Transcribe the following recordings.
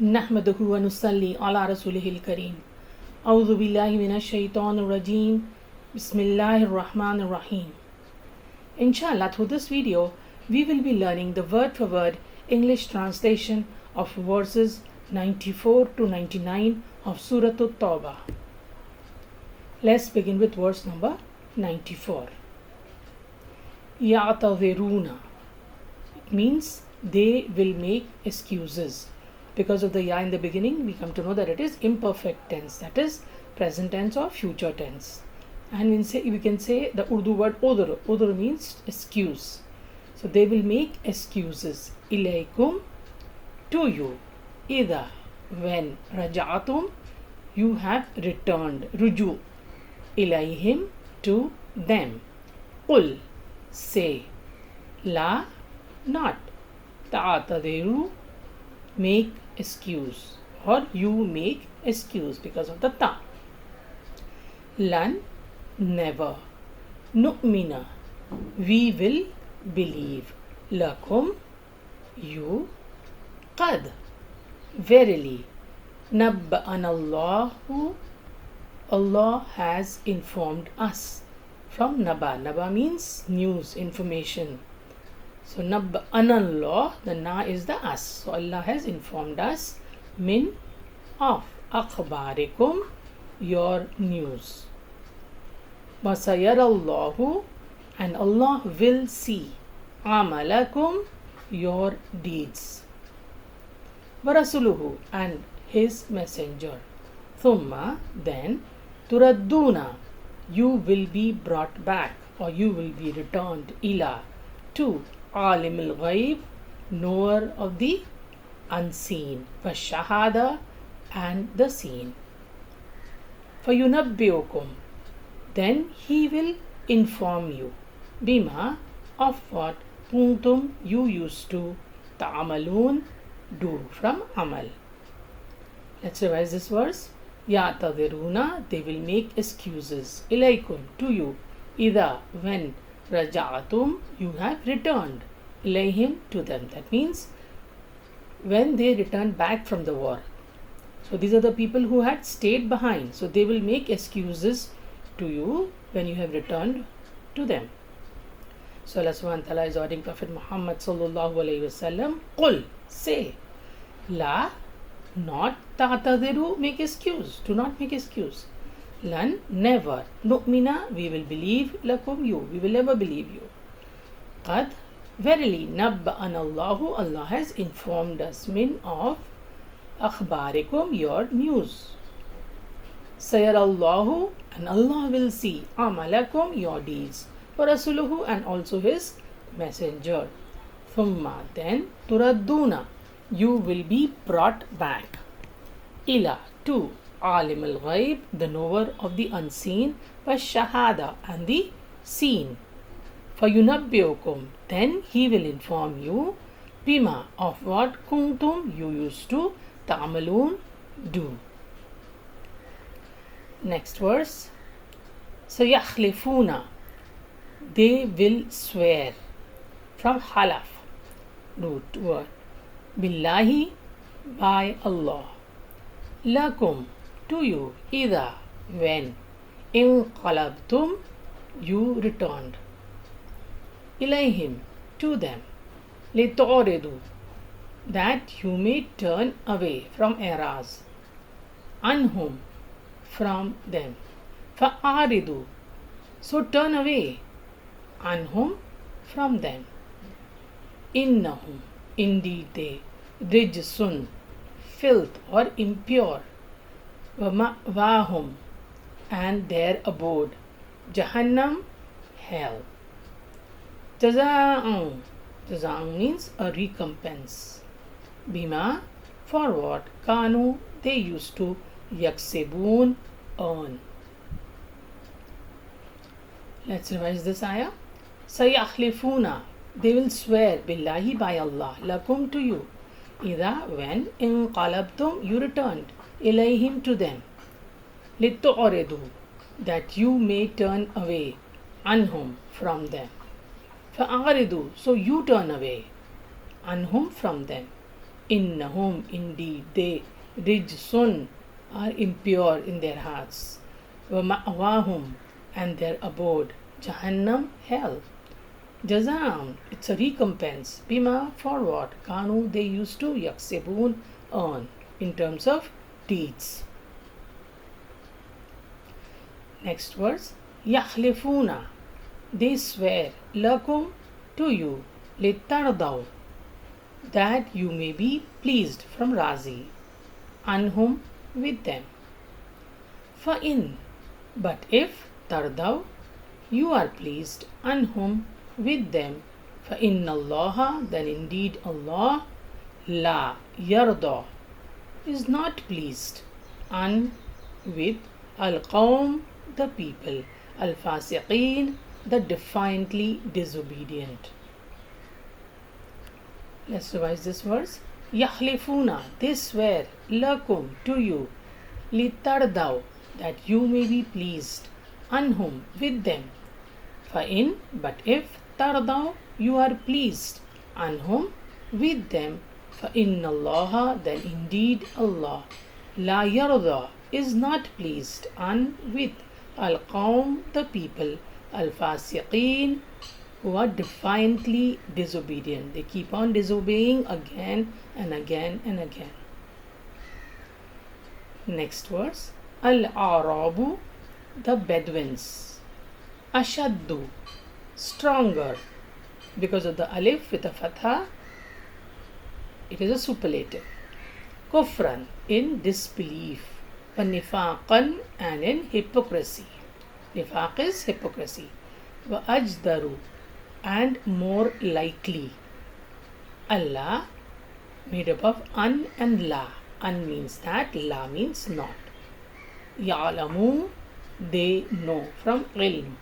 नहमदुहु व नुसल्ली अला रसूलिहिल करीम। औज़ु बिल्लाहि मिनश शैतानिर रजीम। बिस्मिल्लाहिर रहमानिर रहीम। Inshallah, through this video, we will be learning the word-for-word English translation of verses 94 to 99 of Surah At-Tawbah. Let's begin with verse number 94. Ya'tadhiruna. It means they will make excuses. Because of the ya in the beginning, we come to know that it is imperfect tense, that is present tense or future tense. And we can say the Urdu word udhr. Udhr means excuse. So they will make excuses. Ilaykum, to you. Ida, when. Raja'atum, you have returned. Ruju, ilayhim, to them. Ul, say. La, not. Ta'atadiru, make excuse, or you make excuse because of the ta. Lan, never. Nu'mina, we will believe. Lakum, you. Qad, verily. Nabba'anallahu, Allah has informed us. From Naba. Naba means news, information. So Nabba'anallah, the na is the us. So Allah has informed us min of akhbarikum, your news. Wasayarallahu, and Allah will see amalakum, your deeds. Warasuluhu, and his messenger. Thumma, then, turadduna, you will be brought back, or you will be returned, ila, to alim al-ghaib, knower of the unseen, shahada, and the seen. Fayunabbiukum, then he will inform you, bima, of what kuntum, you used to, ta'amalun, do, from amal. Let's revise this verse. Ya'tadhiruna, they will make excuses. Ilaykum, to you. Ida, when. Raja'atum, you have returned. Ilayhim, to them. That means when they return back from the war. So these are the people who had stayed behind. So they will make excuses to you when you have returned to them. So Allah subhanahu wa ta'ala is ordering Prophet Muhammad sallallahu alayhi wasallam, Qul, say, La, not ta'tadiru, make excuse. Do not make excuse. Lan, never. Nu'mina, we will believe. Lakum, you, we will never believe you. Qad, verily. Nabba'anallahu, Allah has informed us min of akhbarikum, your news. Sayarallahu, and Allah will see amalakum, your deeds. Warasuluhu, and also his messenger. Thumma, then, turadduna, you will be brought back. Ila, to alim al-ghaib, the knower of the unseen, shahada, and the seen. Fayunabbiukum, then he will inform you, bima, of what kuntum, you used to, ta'amalun, do. Next verse. Sayakhlifuna, they will swear. From halaf, root word. Billahi, by Allah. Lakum, to you, ida, when. Inqalabtum, you returned. Ilayhim, to them. Litu'ridu, that you may turn away, from eras. Anhum, from them. Fa'aridu, so turn away. Anhum, from them. Innahum, indeed they. Rijsun, filth or impure. Wahum, and their abode. Jahannam, hell. Jaza'an, jaza'an means a recompense. Bima, for what? Kanu, they used to. Yaksibun, earn. Let's revise this ayah. Sayakhlifuna, they will swear, billahi, by Allah, lakum, to you. Ida, when. Inqalabtum, you returned. Ilayhim, to them. Litu'ridu, that you may turn away. Anhum, from them. Fa'aridu, so you turn away. Anhum, from them. Innahum, indeed they, rijsun, are impure in their hearts. Wa ma'wahum, and their abode, Jahannam, hell. Jazam, it's a recompense. Bima, for what? Kanu, they used to, yaksibun, earn, in terms of deeds. Next verse. Yahlifuna, they swear, lakum, to you, litardaw, that you may be pleased, from razi, anhum, with them. Fa in, but if, tardaw, you are pleased, anhum, with them, fa inna allaha, then indeed Allah, la yarda, is not pleased, an, with, al qawm, the people, al fasiqeen, the defiantly disobedient. Let's revise this verse. Yahlifuna, they swear, lakum, to you, litardaw, that you may be pleased, anhum, with them. Fa in, but if, tardaw, you are pleased, anhum, with them, fa inna allaha, then indeed Allah, la yarda, is not pleased, an, with, al qawm, the people, al fasiqeen, who are defiantly disobedient. They keep on disobeying again and again and again. Next verse. Al-Arabu, the Bedouins. Ashaddu, stronger. Because of the alif with a fatha, it is a superlative. Kufran, in disbelief. Wa nifaqan, and in hypocrisy. Nifaq is hypocrisy. Wa ajdaru, and more likely. Allah, made up of an and la. An means that, la means not. Ya'lamu, they know, from ilm.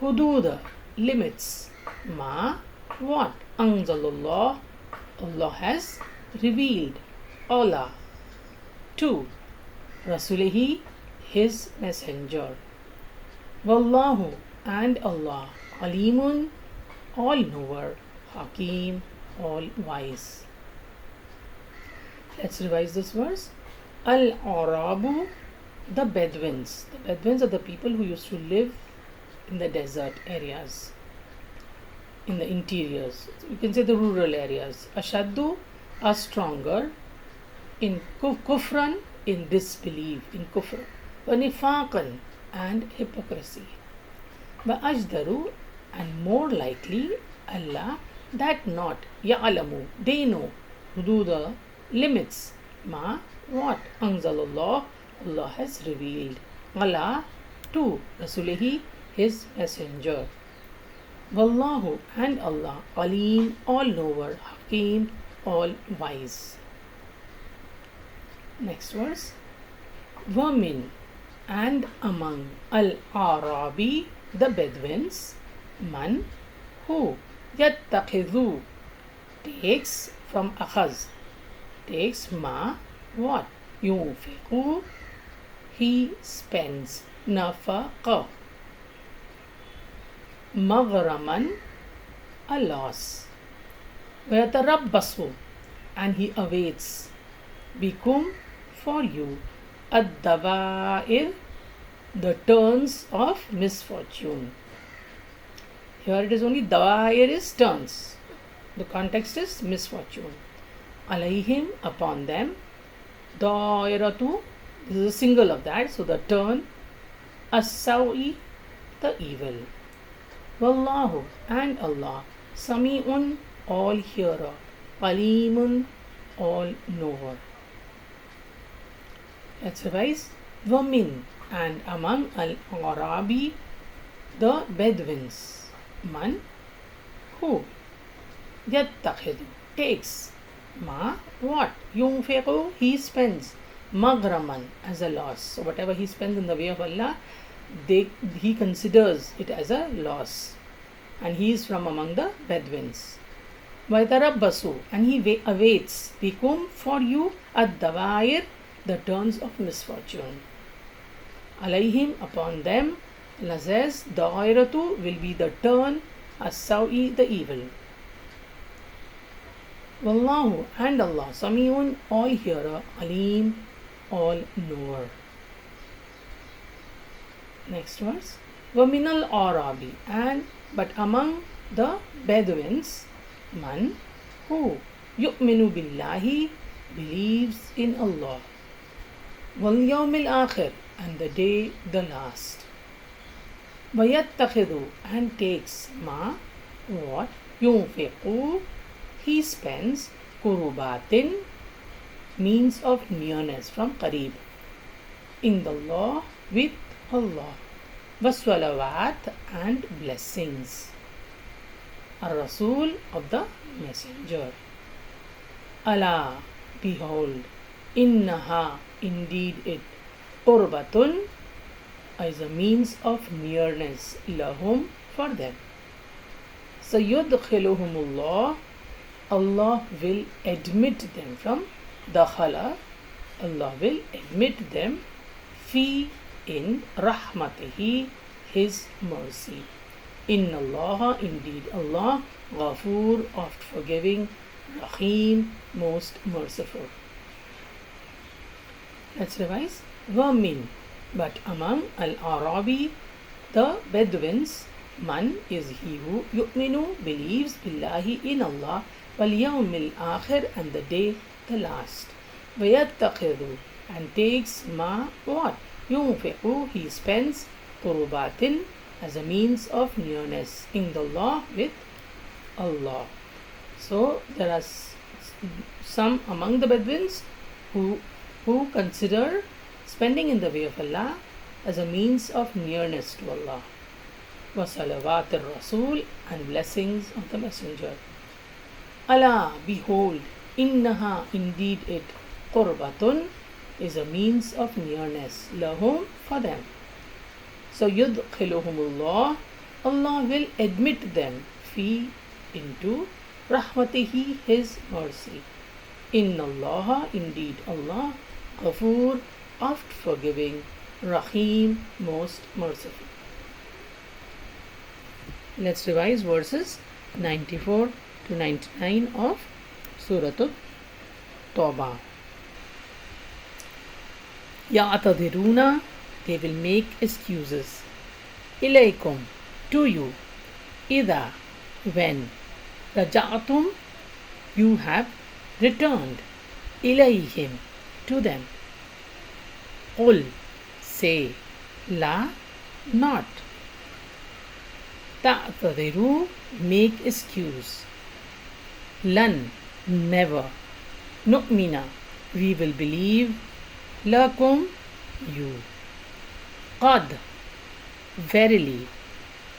Hududa, limits. Ma, what? Anzalallah, Allah has revealed. Allah, to Rasulihi, his messenger. Wallahu, and Allah, alimun, all knower, hakim, all wise. Let's revise this verse. Al-Arabu, the Bedouins. The Bedouins are the people who used to live in the desert areas, in the interiors. You can say the rural areas. Ashaddu, are stronger, in kufran, in disbelief, in kufr. Wa nifaqan, and hypocrisy. Wa ajdaru, and more likely, Allah, that not, ya'alamu, they know, hududa, limits, ma, what, anzalallah, Allah has revealed, Allah, to Rasulihi, his messenger. Wallahu, and Allah, alim, all knower, hakim, all wise. Next verse. Wamin, and among, al-Arabi, the Bedouins, man, who, yattakhidhu, takes, from akhaz, takes, ma, what, yunfiqu, he spends, nafaqa, maghraman, a loss, wayatarabbasu, and he awaits, bikum, for you, ad-dawair, the turns of misfortune. Here it is only dawair is turns. The context is misfortune. Alayhim, upon them. Dairatu, this is a single of that, so the turn. As-sawi, the evil. Wallahu, and Allah. Sami'un, all hearer. Alimun, all knower. Let's revise. Wamin, and among al-Arabi, the Bedouins. Man, who, yattakhidhu, takes, ma, what, yunfiqu, he spends, maghraman, as a loss. So whatever he spends in the way of Allah, he considers it as a loss, and he is from among the Bedouins. Vaitarabbasu, and he awaits, bikum, for you, ad-dawair, the turns of misfortune. Alayhim, upon them. Allah says, dawairatu will be the turn, as-sawi, the evil. Wallahu and Allah, Samiun, all hearer, Alim, all knower. Next verse. Waminal Arabi, and but among the Bedouins, man who yu'minu billahi, believes in Allah, wal yawmil akhir, and the day the last, wayattakhidhu, and takes ma, what, yunfiqu, he spends, kurubatin, means of nearness from qareeb, in the law, with Allah, waswalawat, and blessings, ar-rasul, of the messenger. Allah, behold, innaha, indeed it, urbatun, is a means of nearness, lahum, for them. Sayyudkhiluhumullah, Allah will admit them from dakhala, Allah will admit them, fi, in rahmatihi, his mercy. Inna Allah, indeed Allah, Ghafoor, oft forgiving, Rahim, most merciful. Let's revise. Wamin, but among al-Arabi, the Bedouins, man is he who yu'minu, believes, billahi, in Allah, wal yawmil akhir, and the day the last, wayattakhidhu, and takes ma, what, yunfiqu, he spends, qurubatin, as a means of nearness, in the law, with Allah. So there are some among the Bedouins who consider spending in the way of Allah as a means of nearness to Allah. Wa salawat ar-rasul, and blessings of the messenger. Allah, behold, innaha, indeed it, qurbatun, is a means of nearness, lahum, for them. So yudkhiluhumullah, Allah will admit them, fi, into rahmatihi, his mercy. Inna Allah, indeed Allah, Ghafoor, oft forgiving, Rahim, most merciful. Let's revise verses 94 to 99 of Surah Tawbah. Ya'tadiruna, they will make excuses. Ilaykum, to you. Ida, when. Raja'atum, you have returned. Ilayhim, to them. Qul, say. La, not. Ta'tadiru, make excuse. Lan, never. Nu'mina, we will believe. Lakum, you. Qad, verily.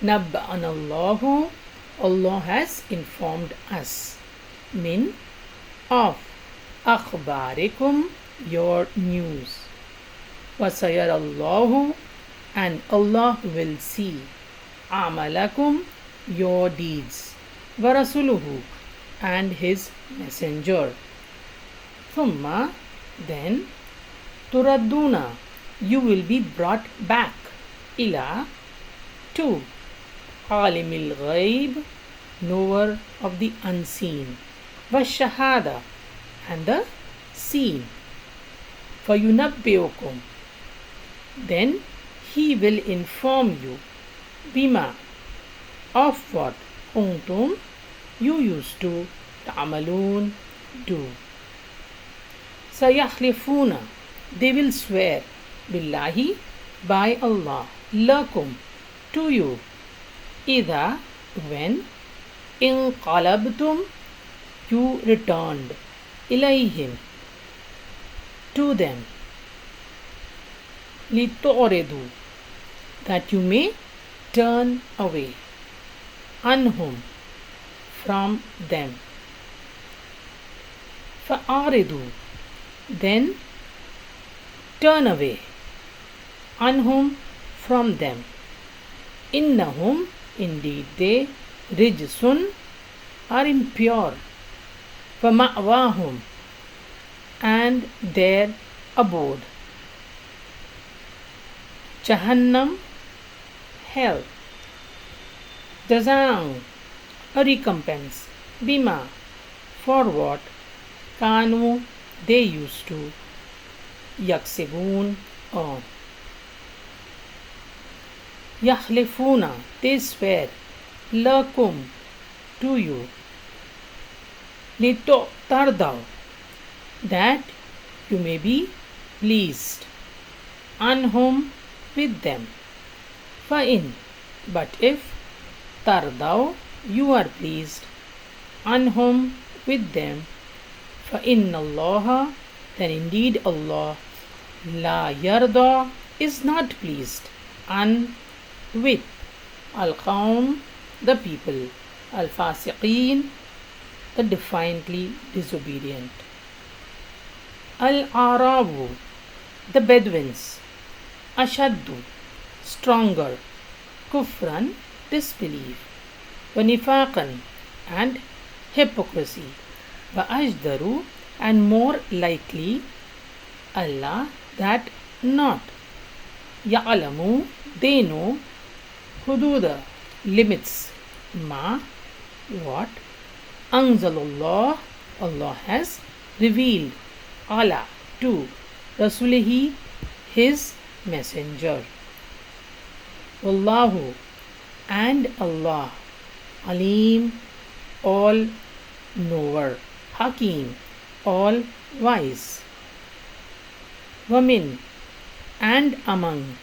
Nabba'anallahu, Allah has informed us. Min, of. Akhbarikum, your news. Wasayarallahu, and Allah will see. Amalakum, your deeds. Warasuluhu, and his messenger. Thumma, then. Turadduna, you will be brought back. Ila, to. Alimil ghaib, knower of the unseen. Washahada, and the seen. Fayunabbiukum, then he will inform you. Bima, of what kuntum, you used to, ta'amaloon, do. Sayakhlifuna, they will swear, billahi, by Allah, lakum, to you. Ida, when. Inqalabtum, you returned. Ilayhim, to them. Litu'ridu, that you may turn away. Anhum, from them. Fa'aridu, then turn away. Anhum, from them. Innahum, indeed they, rijsun, are impure. Fama'wahum, and their abode. Jahannam, hell. Jazang, a recompense. Bima, for what kanu they used to yaksibun earn. Yahlifuna they swear lakum to you lito tardaw that you may be pleased anhum with them. Fa'in but if tardaw you are pleased anhum with them فَإِنَّ اللَّهَ then indeed Allah la yarda is not pleased an with al-qawm the people al-fasiqeen the defiantly disobedient. Al-Arabu the Bedouins ashaddu stronger kufran disbelief wa nifaqan and hypocrisy wa ajdaru and more likely Allah that not ya'lamu they know hududa limits ma what anzalullah Allah has revealed ala to rasulihi his messenger. Wallahu and Allah alim all knower hakim all wise. Wamin and among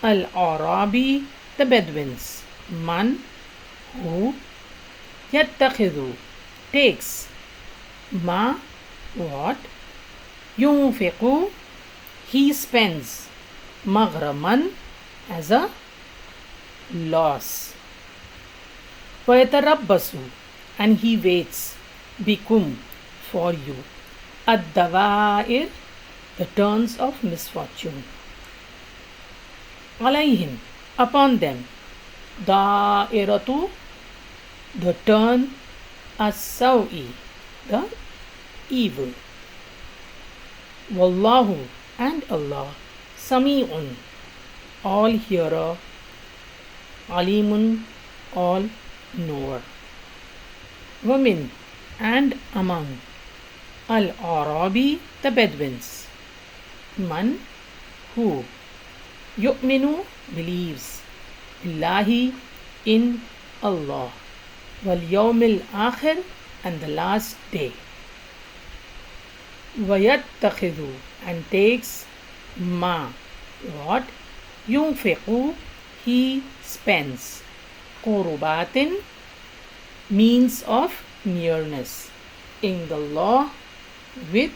al-Arabi the Bedouins man who yattakhidhu takes ma what yunfiqu he spends maghraman as a loss wayatarabbasu and he waits bikum for you ad-dawair the turns of misfortune alayhim upon them da'iratu the turn as-sawi the evil. Wallahu and Allah sami'un all hearer alimun all knower. Women and among al-Arabi the Bedouins man who yu'minu believes billahi in Allah wal yawmil akhir and the last day wayattakhidhu and takes ma what yunfiqu he spends qurbatin means of nearness in the law with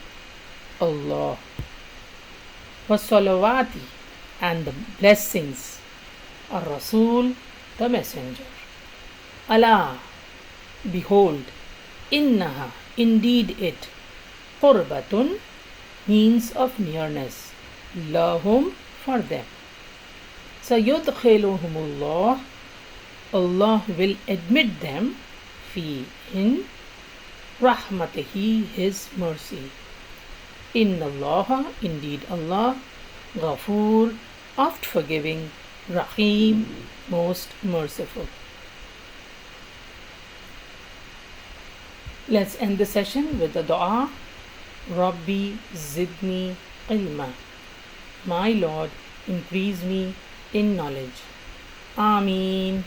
Allah wasalawati and the blessings ar-Rasul the messenger. Allah behold innaha indeed it qurbatun means of nearness lahum for them sayudkhiluhumullah Allah will admit them fi in rahmatihi his mercy. Inna Allah indeed Allah Ghafoor oft forgiving Rahim most merciful. Let's end the session with the dua. Rabbi zidni ilma. My Lord, increase me in knowledge. Ameen.